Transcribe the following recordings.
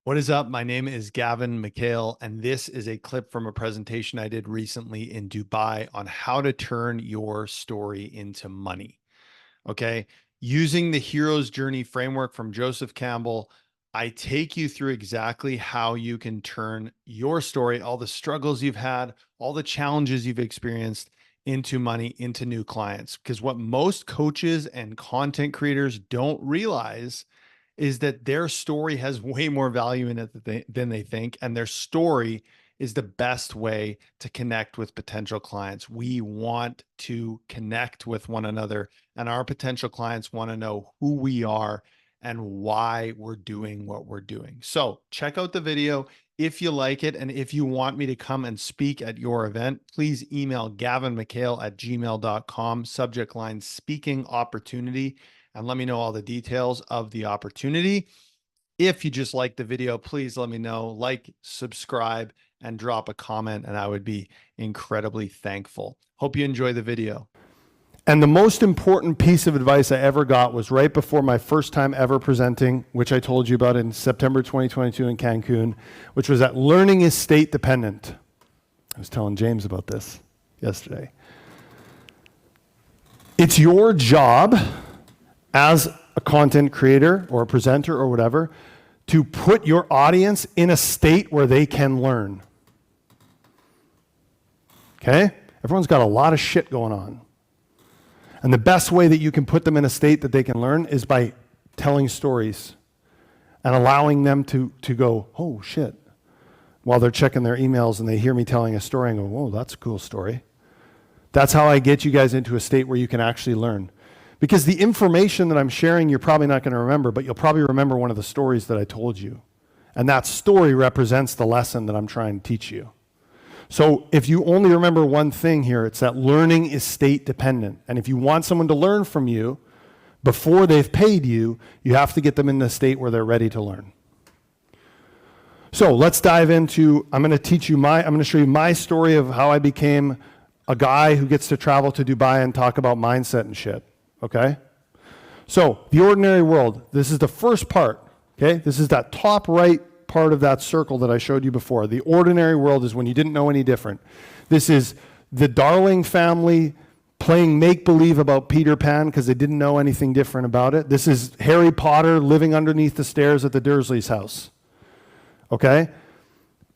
What is up? My name is Gavin McHale, and this is a clip from a presentation I did recently in Dubai on how to turn your story into money. Okay. Using the hero's journey framework from Joseph Campbell, I take you through exactly how you can turn your story, all the struggles you've had, all the challenges you've experienced into money, into new clients. Because what most coaches and content creators don't realize is that their story has way more value in it than they think. And their story is the best way to connect with potential clients. We want to connect with one another, and our potential clients want to know who we are and why we're doing what we're doing. So check out the video if you like it. And if you want me to come and speak at your event, please email gavinmchale@gmail.com, subject line speaking opportunity, and let me know all the details of the opportunity. If you just like the video, please let me know, like, subscribe, and drop a comment, and I would be incredibly thankful. Hope you enjoy the video. And the most important piece of advice I ever got was right before my first time ever presenting, which I told you about in September 2022 in Cancun, which was that learning is state dependent. I was telling James about this yesterday. It's your job as a content creator or a presenter or whatever to put your audience in a state where they can learn. Okay? Everyone's got a lot of shit going on. And the best way that you can put them in a state that they can learn is by telling stories and allowing them to go, oh shit, while they're checking their emails and they hear me telling a story and go, whoa, that's a cool story. That's how I get you guys into a state where you can actually learn. Because the information that I'm sharing, you're probably not going to remember, but you'll probably remember one of the stories that I told you. And that story represents the lesson that I'm trying to teach you. So if you only remember one thing here, it's that learning is state dependent. And if you want someone to learn from you before they've paid you, you have to get them in the state where they're ready to learn. So let's dive into, I'm going to show you my story of how I became a guy who gets to travel to Dubai and talk about mindset and shit. Okay? So the ordinary world, this is the first part. Okay? This is that top right part of that circle that I showed you before. The ordinary world is when you didn't know any different. This is the Darling family playing make-believe about Peter Pan because they didn't know anything different about it. This is Harry Potter living underneath the stairs at the Dursleys' house. Okay?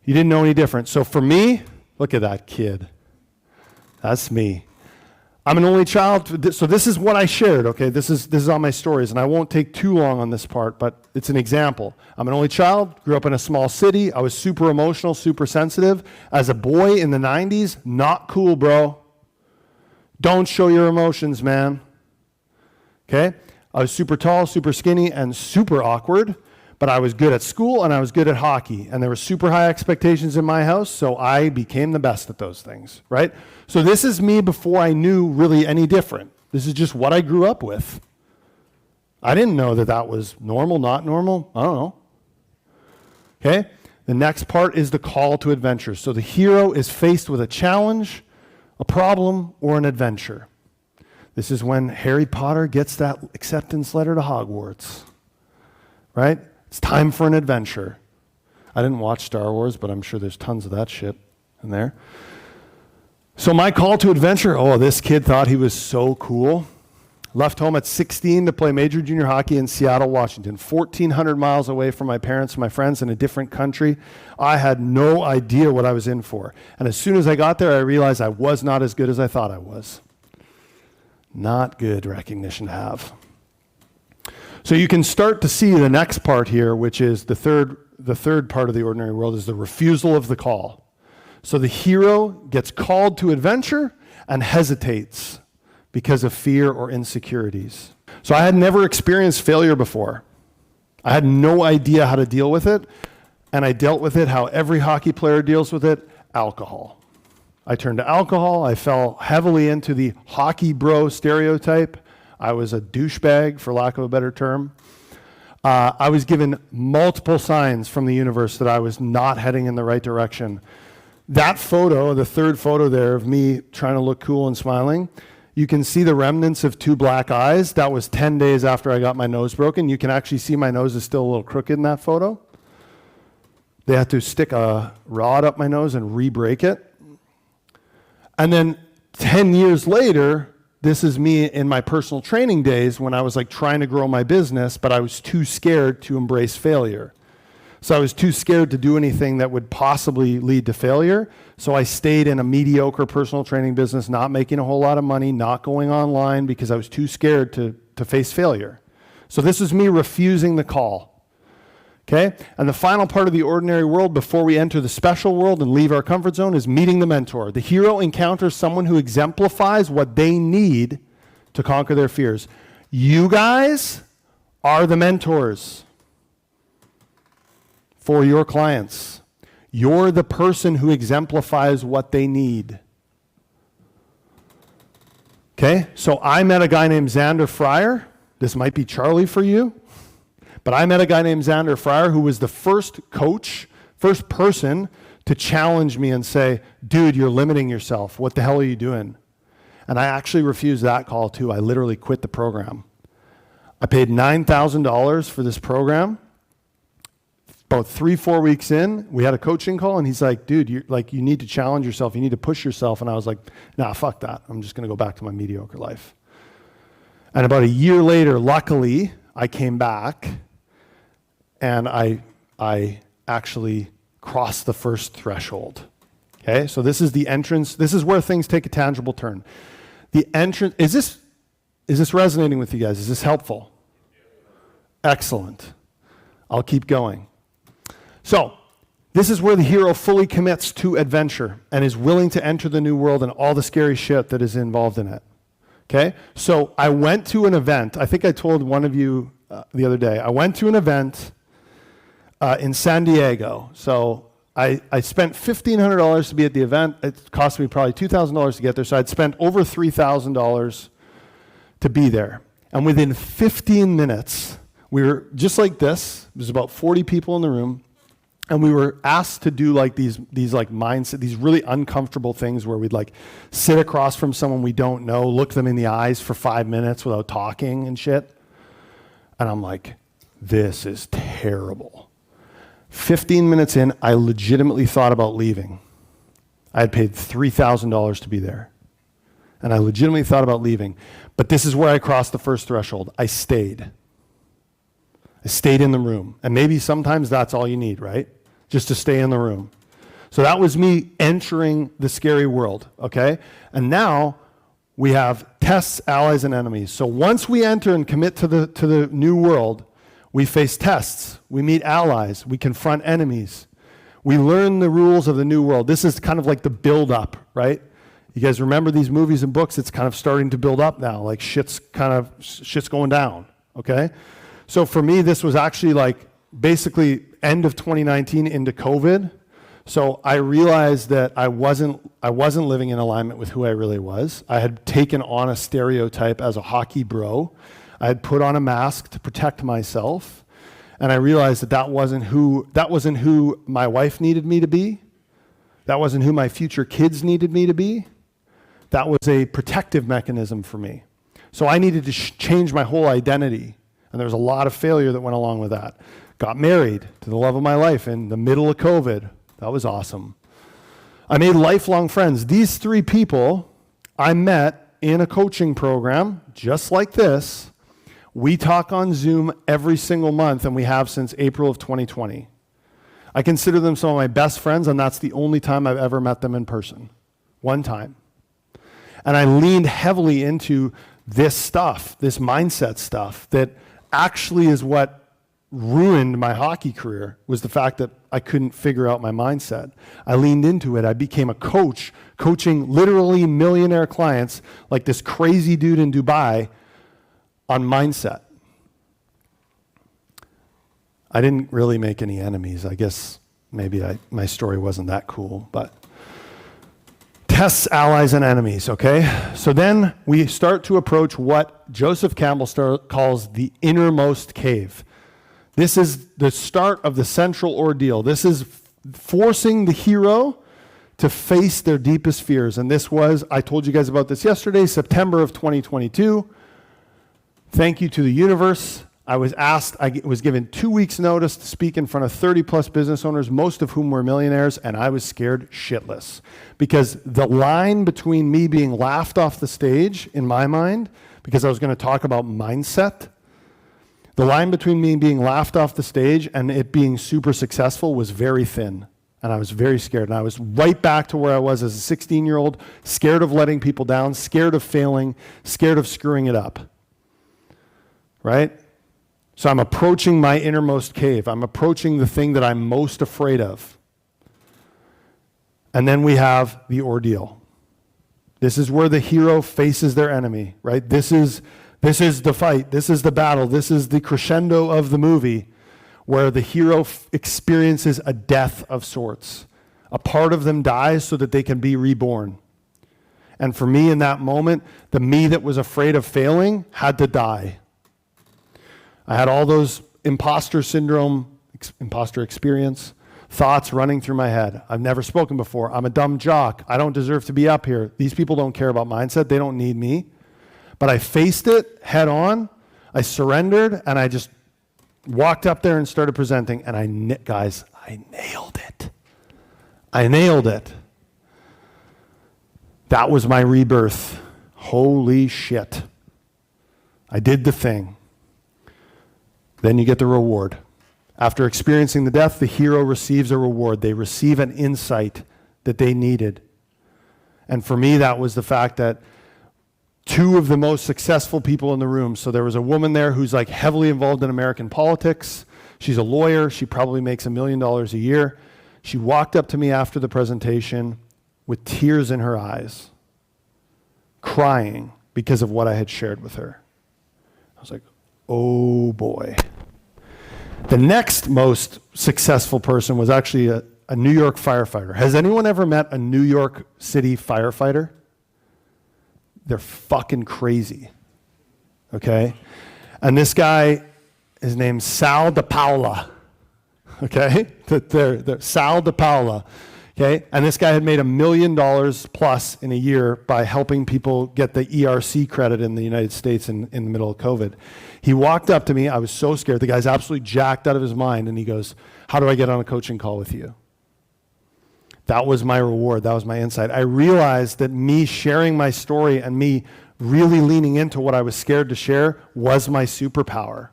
You didn't know any different. So for me, look at that kid. That's me. I'm an only child, so this is what I shared, okay? This is all my stories, and I won't take too long on this part, but it's an example. I'm an only child, grew up in a small city. I was super emotional, super sensitive. As a boy in the 90s, not cool, bro. Don't show your emotions, man. Okay? I was super tall, super skinny, and super awkward, but I was good at school and I was good at hockey, and there were super high expectations in my house, so I became the best at those things, right? So this is me before I knew really any different. This is just what I grew up with. I didn't know that that was normal, not normal. I don't know. Okay? The next part is the call to adventure. So the hero is faced with a challenge, a problem, or an adventure. This is when Harry Potter gets that acceptance letter to Hogwarts, right? It's time for an adventure. I didn't watch Star Wars, but I'm sure there's tons of that shit in there. So my call to adventure, oh, this kid thought he was so cool. Left home at 16 to play major junior hockey in Seattle, Washington, 1,400 miles away from my parents and my friends in a different country. I had no idea what I was in for. And as soon as I got there, I realized I was not as good as I thought I was. Not good recognition to have. So you can start to see the next part here, which is the third part of the ordinary world, is the refusal of the call. So the hero gets called to adventure and hesitates because of fear or insecurities. So I had never experienced failure before. I had no idea how to deal with it, and I dealt with it how every hockey player deals with it, alcohol. I turned to alcohol. I fell heavily into the hockey bro stereotype. I was a douchebag, for lack of a better term. I was given multiple signs from the universe that I was not heading in the right direction. That photo, the third photo there of me trying to look cool and smiling, you can see the remnants of 2 black eyes. That was 10 days after I got my nose broken. You can actually see my nose is still a little crooked in that photo. They had to stick a rod up my nose and re-break it. And then 10 years later, this is me in my personal training days when I was like trying to grow my business, but I was too scared to embrace failure. So I was too scared to do anything that would possibly lead to failure. So I stayed in a mediocre personal training business, not making a whole lot of money, not going online because I was too scared to face failure. So this is me refusing the call. Okay? And the final part of the ordinary world before we enter the special world and leave our comfort zone is meeting the mentor. The hero encounters someone who exemplifies what they need to conquer their fears. You guys are the mentors for your clients. You're the person who exemplifies what they need. Okay? So I met a guy named Xander Fryer. This might be Charlie for you. But I met a guy named Xander Fryer who was the first coach, first person to challenge me and say, dude, you're limiting yourself. What the hell are you doing? And I actually refused that call too. I literally quit the program. I paid $9,000 for this program. About 3-4 weeks in, we had a coaching call and he's like, dude, you need to challenge yourself. You need to push yourself. And I was like, nah, fuck that. I'm just going to go back to my mediocre life. And about a year later, luckily, I came back and I actually crossed the first threshold. Okay, so this is the entrance. This is where things take a tangible turn. The entrance, is this resonating with you guys? Is this helpful? Excellent. I'll keep going. So, this is where the hero fully commits to adventure and is willing to enter the new world and all the scary shit that is involved in it. Okay, so I went to an event. I think I told one of you the other day. I went to an event in San Diego. So I spent $1,500 to be at the event. It cost me probably $2,000 to get there. So I'd spent over $3,000 to be there. And within 15 minutes, we were just like this. There's about 40 people in the room. And we were asked to do like these like mindset, these really uncomfortable things where we'd like sit across from someone we don't know, look them in the eyes for 5 minutes without talking and shit. And I'm like, this is terrible. 15 minutes in, I legitimately thought about leaving. I had paid $3,000 to be there. And I legitimately thought about leaving. But this is where I crossed the first threshold. I stayed. I stayed in the room. And maybe sometimes that's all you need, right? Just to stay in the room. So that was me entering the scary world, okay? And now we have tests, allies, and enemies. So once we enter and commit to the new world, we face tests, we meet allies, we confront enemies. We learn the rules of the new world. This is kind of like the build-up, right? You guys remember these movies and books? It's kind of starting to build up now, like shit's going down, okay? So for me, this was actually like basically end of 2019 into COVID. So I realized that I wasn't living in alignment with who I really was. I had taken on a stereotype as a hockey bro. I had put on a mask to protect myself. And I realized that wasn't who my wife needed me to be. That wasn't who my future kids needed me to be. That was a protective mechanism for me. So I needed to change my whole identity. And there was a lot of failure that went along with that. Got married to the love of my life in the middle of COVID. That was awesome. I made lifelong friends. These 3 people I met in a coaching program just like this. We talk on Zoom every single month, and we have since April of 2020. I consider them some of my best friends, and that's the only time I've ever met them in person. One time. And I leaned heavily into this stuff, this mindset stuff, that actually is what ruined my hockey career, was the fact that I couldn't figure out my mindset. I leaned into it. I became a coach, coaching literally millionaire clients like this crazy dude in Dubai on mindset. I didn't really make any enemies. I guess maybe my story wasn't that cool, but tests, allies, and enemies, okay? So then we start to approach what Joseph Campbell calls the innermost cave. This is the start of the central ordeal. This is forcing the hero to face their deepest fears. And this was, I told you guys about this yesterday, September of 2022. Thank you to the universe. I was given 2 weeks notice to speak in front of 30 plus business owners, most of whom were millionaires, and I was scared shitless. Because the line between me being laughed off the stage, in my mind, because I was going to talk about mindset, the line between me being laughed off the stage and it being super successful was very thin. And I was very scared. And I was right back to where I was as a 16-year-old, scared of letting people down, scared of failing, scared of screwing it up. Right? So I'm approaching my innermost cave. I'm approaching the thing that I'm most afraid of. And then we have the ordeal. This is where the hero faces their enemy, right? This is the fight. This is the battle. This is the crescendo of the movie where the hero experiences a death of sorts. A part of them dies so that they can be reborn. And for me in that moment, the me that was afraid of failing had to die. I had all those imposter syndrome, imposter experience, thoughts running through my head. I've never spoken before. I'm a dumb jock. I don't deserve to be up here. These people don't care about mindset. They don't need me. But I faced it head on. I surrendered, and I just walked up there and started presenting. And guys, I nailed it. I nailed it. That was my rebirth. Holy shit. I did the thing. Then you get the reward. After experiencing the death, the hero receives a reward. They receive an insight that they needed. And for me, that was the fact that two of the most successful people in the room. So there was a woman there who's like heavily involved in American politics. She's a lawyer. She probably makes $1 million a year. She walked up to me after the presentation with tears in her eyes, crying because of what I had shared with her. I was like, oh boy. The next most successful person was actually a New York firefighter. Has anyone ever met a New York City firefighter? They're fucking crazy, okay? And this guy, his name's Sal DePaula, okay? They're Sal DePaula, okay? And this guy had made $1 million plus in a year by helping people get the ERC credit in the United States in the middle of COVID. He walked up to me. I was so scared. The guy's absolutely jacked out of his mind, and he goes, how do I get on a coaching call with you? That was my reward. That was my insight. I realized that me sharing my story and me really leaning into what I was scared to share was my superpower.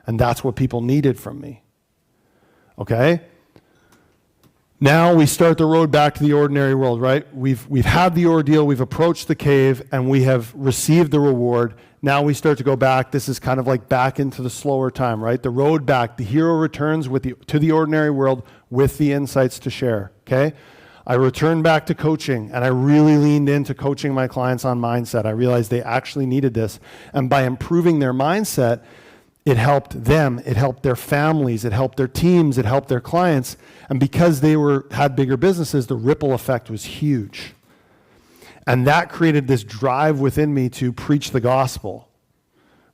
And that's what people needed from me. Okay? Now we start the road back to the ordinary world, right? We've had the ordeal, we've approached the cave, and we have received the reward. Now we start to go back. This is kind of like back into the slower time, right? The road back. The hero returns to the ordinary world with the insights to share, okay? I returned back to coaching, and I really leaned into coaching my clients on mindset. I realized they actually needed this. And by improving their mindset, it helped them, it helped their families, it helped their teams, it helped their clients. And because they had bigger businesses, the ripple effect was huge. And that created this drive within me to preach the gospel,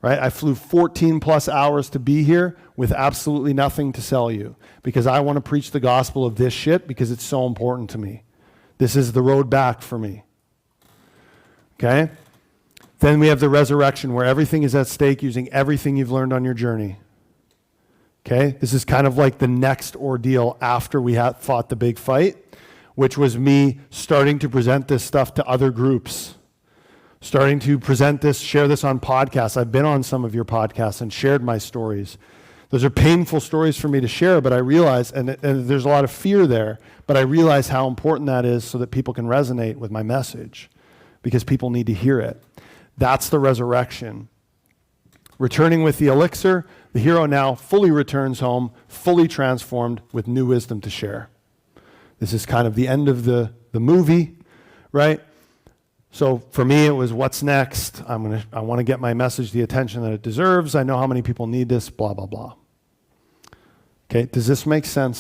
right? I flew 14 plus hours to be here with absolutely nothing to sell you because I want to preach the gospel of this shit because it's so important to me. This is the road back for me, okay? Then we have the resurrection where everything is at stake using everything you've learned on your journey. Okay? This is kind of like the next ordeal after we had fought the big fight, which was me starting to present this stuff to other groups, starting to present this, share this on podcasts. I've been on some of your podcasts and shared my stories. Those are painful stories for me to share, but I realize, and there's a lot of fear there, but I realize how important that is so that people can resonate with my message because people need to hear it. That's the resurrection. Returning with the elixir, the hero now fully returns home, fully transformed with new wisdom to share. This is kind of the end of the movie, right? So for me, it was what's next? I want to get my message the attention that it deserves. I know how many people need this, blah, blah, blah. Okay, does this make sense?